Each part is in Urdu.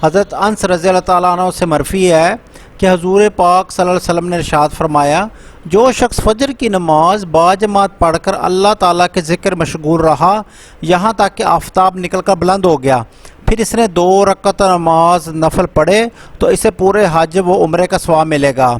حضرت انس رضی اللہ تعالیٰ عنہ سے مرفوع ہے کہ حضور پاک صلی اللہ علیہ وسلم نے ارشاد فرمایا، جو شخص فجر کی نماز باجماعت پڑھ کر اللہ تعالیٰ کے ذکر مشغول رہا یہاں تک کہ آفتاب نکل کر بلند ہو گیا، پھر اس نے 2 رکعت نماز نفل پڑھے تو اسے پورے حج و عمرے کا ثواب ملے گا۔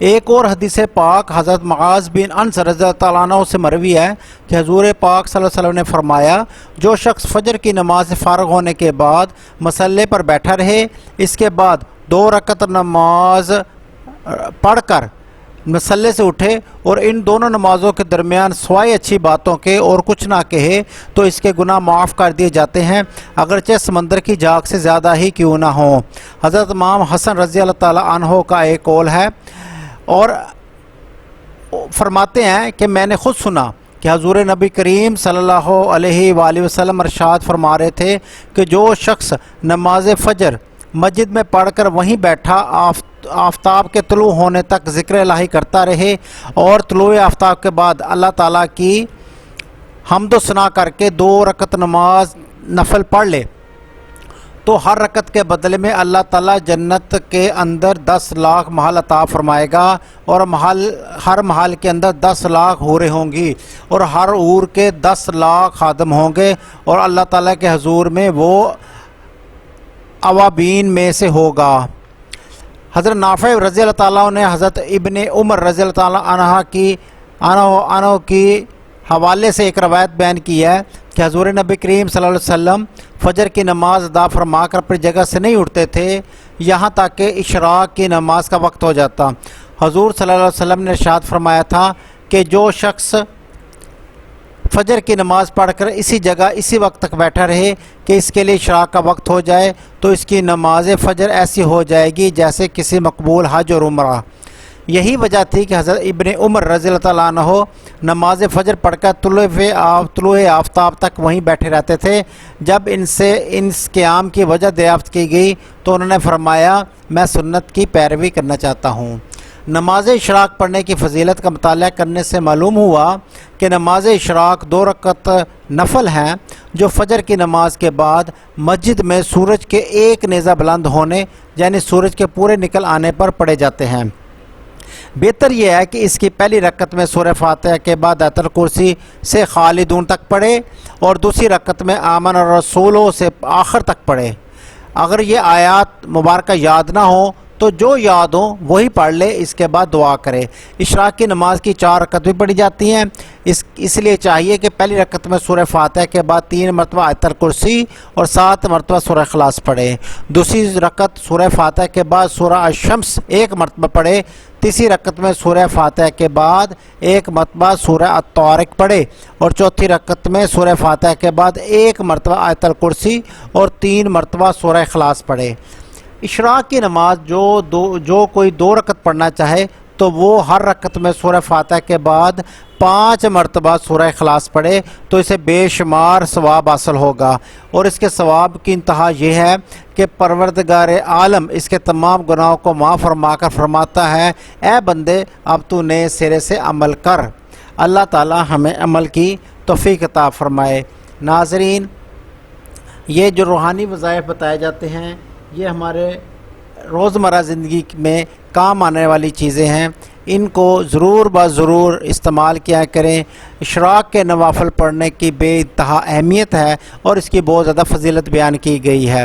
ایک اور حدیث پاک حضرت معاذ بن انس رضی اللہ تعالیٰ عنہ سے مروی ہے کہ حضور پاک صلی اللہ علیہ وسلم نے فرمایا، جو شخص فجر کی نماز سے فارغ ہونے کے بعد مصلی پر بیٹھا رہے، اس کے بعد 2 رکعت نماز پڑھ کر مصلی سے اٹھے اور ان دونوں نمازوں کے درمیان سوائے اچھی باتوں کے اور کچھ نہ کہے تو اس کے گناہ معاف کر دیے جاتے ہیں، اگرچہ سمندر کی جھاگ سے زیادہ ہی کیوں نہ ہوں۔ حضرت امام حسن رضی اللہ تعالیٰ عنہ کا ایک قول ہے اور فرماتے ہیں کہ میں نے خود سنا کہ حضور نبی کریم صلی اللہ علیہ وآلہ وسلم ارشاد فرما رہے تھے کہ جو شخص نماز فجر مسجد میں پڑھ کر وہیں بیٹھا آفتاب کے طلوع ہونے تک ذکر الہی کرتا رہے اور طلوع آفتاب کے بعد اللہ تعالیٰ کی حمد و ثنا کر کے 2 رکعت نماز نفل پڑھ لے تو ہر رکعت کے بدلے میں اللہ تعالیٰ جنت کے اندر 10 لاکھ محل عطا فرمائے گا، اور ہر محل کے اندر 10 لاکھ حوریں ہوں گی اور ہر حور کے 10 لاکھ خادم ہوں گے، اور اللہ تعالیٰ کے حضور میں وہ اوابین میں سے ہوگا۔ حضرت نافع رضی اللہ تعالیٰ نے حضرت ابن عمر رضی اللہ تعالیٰ عنہ کی حوالے سے ایک روایت بیان کی ہے کہ حضور نبی کریم صلی اللہ علیہ وسلم فجر کی نماز ادا فرما کر اپنی جگہ سے نہیں اٹھتے تھے یہاں تک کہ اشراق کی نماز کا وقت ہو جاتا۔ حضور صلی اللہ علیہ وسلم نے ارشاد فرمایا تھا کہ جو شخص فجر کی نماز پڑھ کر اسی جگہ اسی وقت تک بیٹھا رہے کہ اس کے لیے اشراق کا وقت ہو جائے تو اس کی نماز فجر ایسی ہو جائے گی جیسے کسی مقبول حج اور عمرہ۔ یہی وجہ تھی کہ حضرت ابن عمر رضی اللہ تعالیٰ عنہ نماز فجر پڑھ کر طلوع آفتاب تک وہیں بیٹھے رہتے تھے۔ جب ان سے اس قیام کی وجہ دریافت کی گئی تو انہوں نے فرمایا، میں سنت کی پیروی کرنا چاہتا ہوں۔ نماز اشراق پڑھنے کی فضیلت کا مطالعہ کرنے سے معلوم ہوا کہ نماز اشراق 2 رکعت نفل ہیں جو فجر کی نماز کے بعد مسجد میں سورج کے 1 نیزہ بلند ہونے یعنی سورج کے پورے نکل آنے پر پڑھے جاتے ہیں۔ بہتر یہ ہے کہ اس کی پہلی رکعت میں سورہ فاتحہ کے بعد آیت الکرسی سے خالدون تک پڑھے اور دوسری رکعت میں آمن الرسول سے آخر تک پڑھے۔ اگر یہ آیات مبارکہ یاد نہ ہو تو جو یاد ہو وہی پڑھ لے، اس کے بعد دعا کرے۔ اشراق کی نماز کی 4 رکعت بھی پڑھی جاتی ہیں، اس لیے چاہیے کہ پہلی رکعت میں سورہ فاتحہ کے بعد 3 مرتبہ آیت الکرسی اور 7 مرتبہ سورہ اخلاص پڑھے۔ دوسری رکعت سورہ فاتحہ کے بعد سورہ الشمس 1 مرتبہ پڑھے۔ تیسری رکعت میں سورہ فاتحہ کے بعد 1 مرتبہ سورہ الطارق پڑھے اور چوتھی رکعت میں سورہ فاتحہ کے بعد 1 مرتبہ آیت الکرسی اور 3 مرتبہ سورہ اخلاص پڑھے۔ اشراق کی نماز جو کوئی 2 رکعت پڑھنا چاہے تو وہ ہر رکعت میں سورہ فاتحہ کے بعد 5 مرتبہ سورہ اخلاص پڑھے تو اسے بے شمار ثواب حاصل ہوگا، اور اس کے ثواب کی انتہا یہ ہے کہ پروردگار عالم اس کے تمام گناہوں کو معاف فرما کر فرماتا ہے، اے بندے اب تو نئے سرے سے عمل کر۔ اللہ تعالی ہمیں عمل کی توفیق عطا فرمائے۔ ناظرین، یہ جو روحانی وظائف بتائے جاتے ہیں یہ ہمارے روزمرہ زندگی میں کام آنے والی چیزیں ہیں، ان کو ضرور استعمال کیا کریں۔ اشراق کے نوافل پڑھنے کی بے انتہا اہمیت ہے اور اس کی بہت زیادہ فضیلت بیان کی گئی ہے۔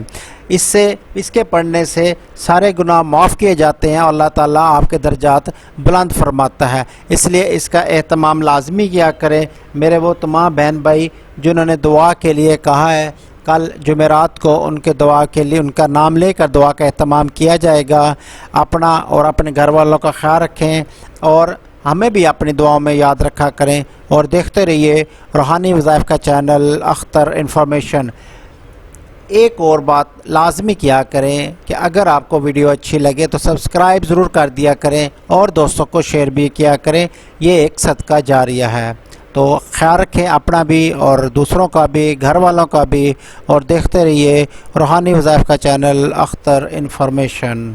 اس کے پڑھنے سے سارے گناہ معاف کیے جاتے ہیں اور اللہ تعالیٰ آپ کے درجات بلند فرماتا ہے، اس لیے اس کا اہتمام لازمی کیا کریں۔ میرے وہ تمام بہن بھائی جنہوں نے دعا کے لیے کہا ہے، کل جمعرات کو ان کے دعا کے لیے ان کا نام لے کر دعا کا اہتمام کیا جائے گا۔ اپنا اور اپنے گھر والوں کا خیال رکھیں اور ہمیں بھی اپنی دعاؤں میں یاد رکھا کریں، اور دیکھتے رہیے روحانی وظائف کا چینل اختر انفارمیشن۔ ایک اور بات لازمی کیا کریں کہ اگر آپ کو ویڈیو اچھی لگے تو سبسکرائب ضرور کر دیا کریں اور دوستوں کو شیئر بھی کیا کریں، یہ ایک صدقہ جاریہ ہے۔ تو خیال رکھیں اپنا بھی اور دوسروں کا بھی، گھر والوں کا بھی، اور دیکھتے رہیے روحانی وظائف کا چینل اختر انفارمیشن۔